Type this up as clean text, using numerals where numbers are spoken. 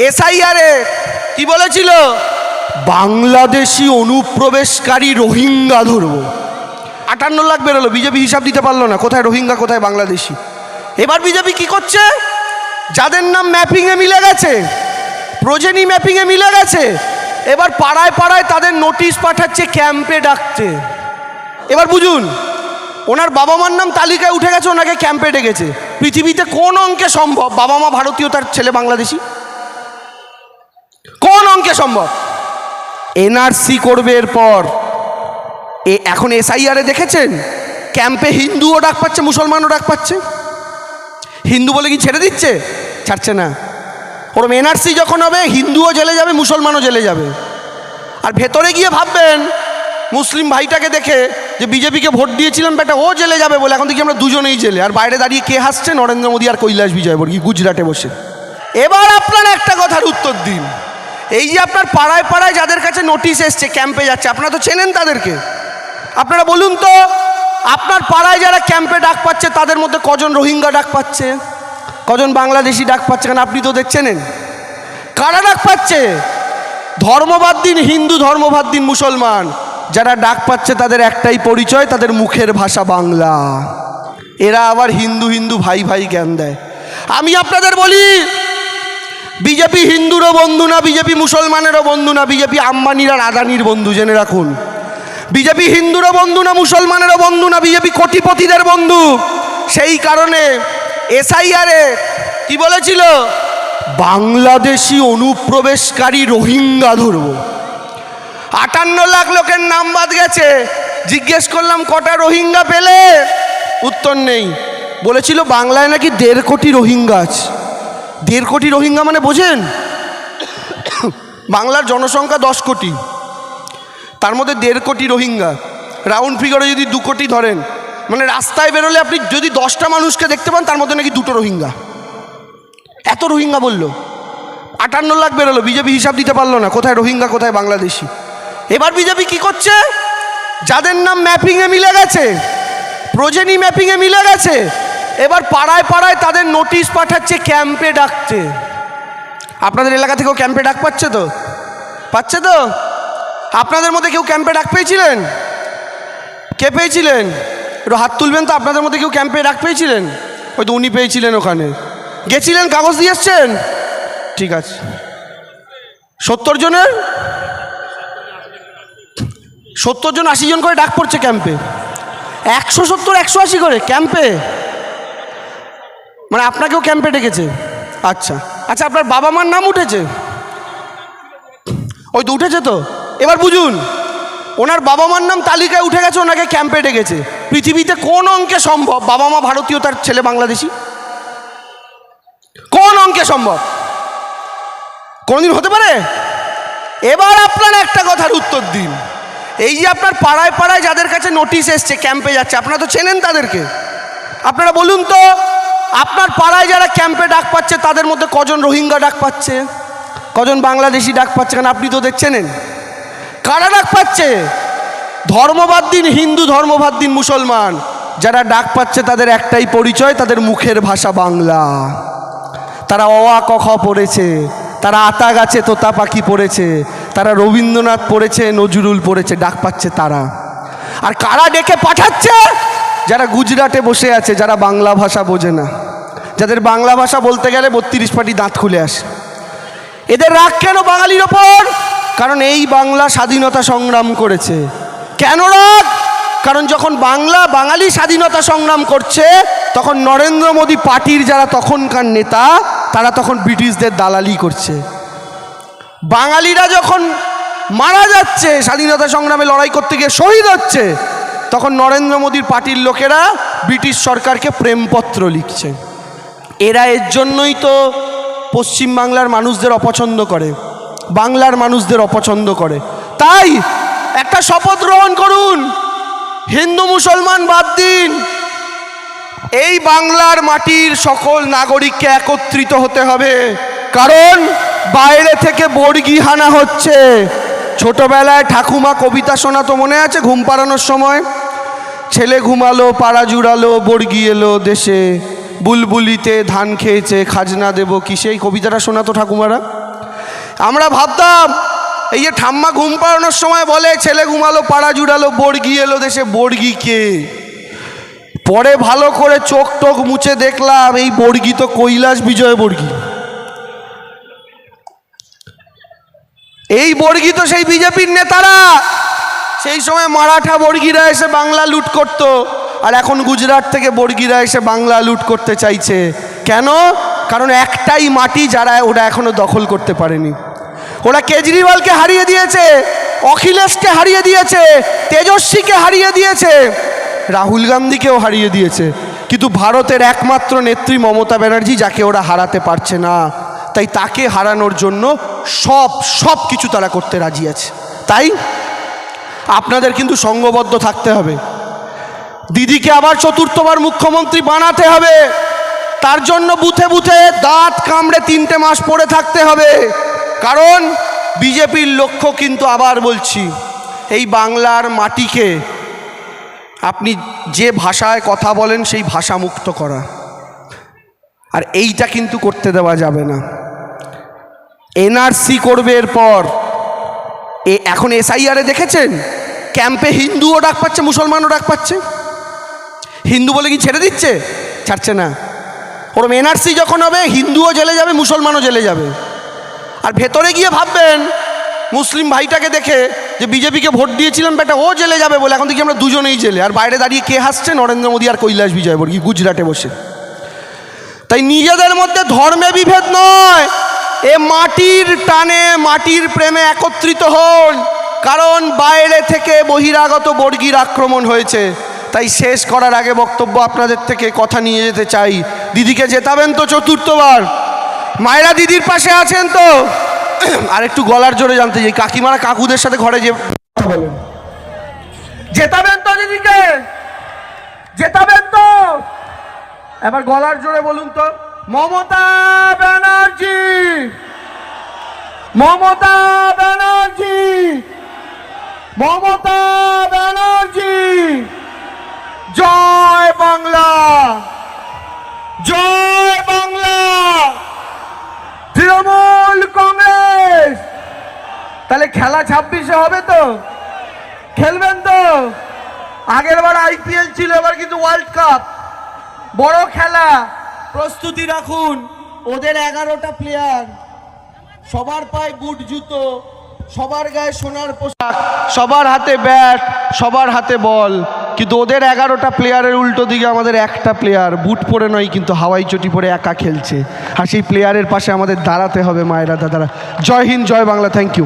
এসআইআরে কি বলেছিল? বাংলাদেশি অনুপ্রবেশকারী রোহিঙ্গা ধরব। 58 লাখ বেরোলো, বিজেপি হিসাব দিতে পারলো না কোথায় রোহিঙ্গা কোথায় বাংলাদেশি। এবার বিজেপি কি করছে? যাদের নাম ম্যাপিংয়ে মিলে গেছে, প্রজেনি ম্যাপিংয়ে মিলে গেছে, এবার পাড়ায় পাড়ায় তাদের নোটিশ পাঠাচ্ছে, ক্যাম্পে ডাকছে। এবার বুঝুন, ওনার বাবা মার নাম তালিকায় উঠে গেছে, ওনাকে ক্যাম্পে ডেকেছে। পৃথিবীতে কোন অঙ্কে সম্ভব বাবা মা ভারতীয় তার ছেলে বাংলাদেশি? কোন অঙ্কে সম্ভব? এনআরসি করবে এরপর। এখন এসআইআরে দেখেছেন ক্যাম্পে হিন্দুও ডাক পাচ্ছে, মুসলমানও ডাক পাচ্ছে। হিন্দু বলে কি ছেড়ে দিচ্ছে? ছাড়ছে না। ওরম এনআরসি যখন হবে হিন্দুও জেলে যাবে, মুসলমানও জেলে যাবে। আর ভেতরে গিয়ে ভাববেন মুসলিম ভাইটাকে দেখে যে বিজেপিকে ভোট দিয়েছিলাম বেটা, ও জেলে যাবে বলে, এখন দেখি আমরা দুজনেই জেলে। আর বাইরে দাঁড়িয়ে কে হাসছে? নরেন্দ্র মোদী আর কৈলাস বিজয়বর্গী গুজরাটে বসে। এবার আপনারা একটা কথার উত্তর দিন। এই যে আপনার পাড়ায় পাড়ায় যাদের কাছে নোটিশ এসছে ক্যাম্পে যাচ্ছে, আপনারা তো চেনেন তাদেরকে। আপনারা বলুন তো, আপনার পাড়ায় যারা ক্যাম্পে ডাক পাচ্ছে তাদের মধ্যে কজন রোহিঙ্গা ডাক পাচ্ছে, কজন বাংলাদেশি ডাক পাচ্ছে? কারণ আপনি তো ওদের চেনেন। কারা ডাক পাচ্ছে? ধর্মবাদ দিন হিন্দু, ধর্মবাদ দিন মুসলমান, যারা ডাক পাচ্ছে তাদের একটাই পরিচয়, তাদের মুখের ভাষা বাংলা। এরা আবার হিন্দু হিন্দু ভাই ভাই জ্ঞান দেয়। আমি আপনাদের বলি, বিজেপি হিন্দুরও বন্ধু না, বিজেপি মুসলমানেরও বন্ধু না, বিজেপি আম্বানির আর আদানির বন্ধু, জেনে রাখুন। বিজেপি হিন্দুরও বন্ধু না, মুসলমানেরও বন্ধু না, বিজেপি কোটিপতিদের বন্ধু। সেই কারণে এসআইআরে কি বলেছিল? বাংলাদেশি অনুপ্রবেশকারী রোহিঙ্গা ধরব। 58 লাখ লোকের নাম বাদ গেছে। জিজ্ঞেস করলাম কটা রোহিঙ্গা পেলে? উত্তর নেই। বলেছিল বাংলায় নাকি 1.5 কোটি রোহিঙ্গা আছে। 1.5 কোটি রোহিঙ্গা মানে বোঝেন? বাংলার জনসংখ্যা 10 কোটি, তার মধ্যে 1.5 কোটি রোহিঙ্গা। রাউন্ড ফিগারে যদি 2 কোটি ধরেন, মানে রাস্তায় বেরোলে আপনি যদি 10টা মানুষকে দেখতে পান তার মধ্যে নাকি 2টো রোহিঙ্গা। এত রোহিঙ্গা বললো। 58 লাখ বেরোলো, বিজেপি হিসাব দিতে পারলো না কোথায় রোহিঙ্গা কোথায় বাংলাদেশি। এবার বিজেপি কি করছে? যাদের নাম ম্যাপিংয়ে মিলে গেছে, প্রজেনি ম্যাপিংয়ে মিলে গেছে, এবার পাড়ায় পাড়ায় তাদের নোটিশ পাঠাচ্ছে, ক্যাম্পে ডাকছে। আপনাদের এলাকা থেকেও ক্যাম্পে ডাক পাচ্ছে তো? পাচ্ছে তো? আপনাদের মধ্যে কেউ ক্যাম্পে ডাক পেয়েছিলেন? কে পেয়েছিলেন? একটু হাত তুলবেন তো। আপনাদের মধ্যে কেউ ক্যাম্পে ডাক পেয়েছিলেন? হয়তো উনি পেয়েছিলেন, ওখানে গেছিলেন, কাগজ দিয়ে এসছেন। ঠিক আছে। 70 জনের 70 জন 80 জন করে ডাক পড়ছে ক্যাম্পে। 170 180 করে ক্যাম্পে, মানে আপনাকেও ক্যাম্পে ডেকেছে। আচ্ছা আচ্ছা, আপনার বাবা মার নাম উঠেছে? ওই তো উঠেছে তো। এবার বুঝুন, ওনার বাবা মার নাম তালিকায় উঠে গেছে, ওনাকে ক্যাম্পে ডেকেছে। পৃথিবীতে কোন অঙ্কে সম্ভব বাবা মা ভারতীয় তার ছেলে বাংলাদেশি? কোন অঙ্কে সম্ভব? কোনদিন হতে পারে? এবার আপনারা একটা কথার উত্তর দিন। এই যে আপনার পাড়ায় পাড়ায় যাদের কাছে নোটিশ এসছে ক্যাম্পে যাচ্ছে, আপনারা তো চেনেন তাদেরকে। আপনারা বলুন তো, আপনার পাড়ায় যারা ক্যাম্পে ডাক পাচ্ছে তাদের মধ্যে কজন রোহিঙ্গা ডাক পাচ্ছে, কজন বাংলাদেশি ডাক পাচ্ছে? কারণ আপনি তো ওদের চেনেন। কারা ডাক পাচ্ছে? ধর্মবাদ দিন হিন্দু, ধর্মবাদ দিন মুসলমান, যারা ডাক পাচ্ছে তাদের একটাই পরিচয়, তাদের মুখের ভাষা বাংলা। তারা অ আ ক খ পড়েছে, তারা আতা গাছে তোতা পাখি পড়েছে, তারা রবীন্দ্রনাথ পড়েছে, নজরুল পড়েছে, ডাক পাচ্ছে তারা। আর কারা ডেকে পাঠাচ্ছে? যারা গুজরাটে বসে আছে, যারা বাংলা ভাষা বোঝে না, যাদের বাংলা ভাষা বলতে গেলে 32 পাটি দাঁত খুলে আসে। এদের রাগ কেন বাঙালির ওপর? কারণ এই বাংলা স্বাধীনতা সংগ্রাম করেছে। কেন রাগ? কারণ যখন বাঙালি স্বাধীনতা সংগ্রাম করছে, তখন নরেন্দ্র মোদী পার্টির যারা তখনকার নেতা, তারা তখন ব্রিটিশদের দালালি করছে। বাঙালিরা যখন মারা যাচ্ছে, স্বাধীনতা সংগ্রামে লড়াই করতে গিয়ে শহীদ হচ্ছে, তখন নরেন্দ্র মোদীর পার্টির লোকেরা ব্রিটিশ সরকারকে প্রেমপত্র লিখছে। এরা এর জন্যই তো পশ্চিমবাংলার মানুষদের অপছন্দ করে, বাংলার মানুষদের অপছন্দ করে। তাই একটা শপথ গ্রহণ করুন, হিন্দু মুসলমান বাদ দিন, এই বাংলার মাটির সকল নাগরিককে একত্রিত হতে হবে। কারণ বাইরে থেকে বর্গি হানা হচ্ছে। ছোটবেলায় ঠাকুমা কবিতা শোনাতো, মনে আছে? ঘুম পাড়ানোর সময়, ছেলে ঘুমালো পাড়া জুড়ালো, বর্গি এলো দেশে, বুলবুলিতে ধান খেয়েছে, খাজনা দেব কি, সেই কবিতাটা শোনাতো ঠাকুমারা। আমরা ভাবতাম এই যে ঠাম্মা ঘুম পাড়ানোর সময় বলে ছেলে ঘুমালো পাড়া জুড়ালো বর্গি এলো দেশে, বর্গি কে? পরে ভালো করে চোখ টোক মুছে দেখলাম এই বর্গি তো কৈলাস বিজয় বর্গি। এই বর্গি তো সেই বিজেপির নেতারা। সেই সময় মারাঠা বর্গিরা এসে বাংলা লুট করত, আর এখন গুজরাট থেকে বর্গিরা এসে বাংলা লুট করতে চাইছে। কেন? কারণ একটাই মাটি যারা ওরা এখনো দখল করতে পারেনি। ওরা কেজরিওয়ালকে হারিয়ে দিয়েছে, অখিলেশকে হারিয়ে দিয়েছে, তেজস্বীকে হারিয়ে দিয়েছে, রাহুল গান্ধীকেও হারিয়ে দিয়েছে, কিন্তু ভারতের একমাত্র নেত্রী মমতা ব্যানার্জি যাকে ওরা হারাতে পারছে না, তাই তাকে হারানোর জন্য সব কিছু তারা করতে রাজি আছে। তাই আপনাদের কিন্তু সঙ্গবদ্ধ থাকতে হবে। দিদিকে আবার চতুর্থবার মুখ্যমন্ত্রী বানাতে হবে। তার জন্য বুথে বুথে দাঁত কামড়ে 3টে মাস পড়ে থাকতে হবে। কারণ বিজেপির লক্ষ্য কিন্তু, আবার বলছি, এই বাংলার মাটিকে আপনি যে ভাষায় কথা বলেন সেই ভাষা মুক্ত করা, আর এইটা কিন্তু করতে দেওয়া যাবে না। এনআরসি করবে এরপর। এখন এসআইআরে দেখেছেন ক্যাম্পে হিন্দুও ডাক পাচ্ছে, মুসলমানও ডাক পাচ্ছে। হিন্দু বলে কি ছেড়ে দিচ্ছে? ছাড়ছে না। ওরম এনআরসি যখন হবে হিন্দুও জেলে যাবে, মুসলমানও জেলে যাবে। আর ভেতরে গিয়ে ভাববেন মুসলিম ভাইটাকে দেখে যে বিজেপিকে ভোট দিয়েছিলাম বেটা ও জেলে যাবে বলে, এখন দেখি আমরা দুজনেই জেলে। আর বাইরে দাঁড়িয়ে কে হাসছে? নরেন্দ্র মোদী আর কৈলাস বিজয়বর্গী গুজরাটে বসে। তাই নিজেদের মধ্যে ধর্মে বিভেদ নয়, এ মাটির টানে মাটির প্রেমে একত্রিত হন। কারণ বাইরে থেকে বহিরাগত বর্গীর আক্রমণ হয়েছে। তাই শেষ করার আগে বক্তব্য আপনাদের থেকে কথা নিয়ে যেতে চাই। দিদিকে জেতাবেন তো চতুর্থবার? মায়েরা দিদির পাশে আছেন তো? আর একটু গলার জোরে জানতে চাই, কাকিমারা কাকুদের সাথে ঘরে যে কথা বলেন, জেতাবেন তো দিদিকে? জেতাবেন তো? এবার গলার জোরে বলুন তো, মমতা ব্যানার্জি, মমতা ব্যানার্জি, মমতা ব্যানার্জি, জয় বাংলা, জয় বাংলা, তৃণমূল কংগ্রেস। তাহলে খেলা 26-এ হবে তো? খেলবেন তো? আগের বার আইপিএল ছিল, এবার কিন্তু ওয়ার্ল্ড কাপ, বড় খেলা, প্রস্তুতি রাখুন। ওদের 11টা প্লেয়ার, সবার পায়ে বুট জুতো, সবার গায়ে সোনার পোশাক, সবার হাতে ব্যাট, সবার হাতে বল, কিন্তু ওদের 11টা প্লেয়ারের উল্টো দিকে আমাদের একটা প্লেয়ার বুট পরে নয় কিন্তু হাওয়াই চটি পরে একা খেলছে। আর সেই প্লেয়ারের পাশে আমাদের দাঁড়াতে হবে মায়েরা দাদারা। জয় হিন্দ, জয় বাংলা, থ্যাংক ইউ।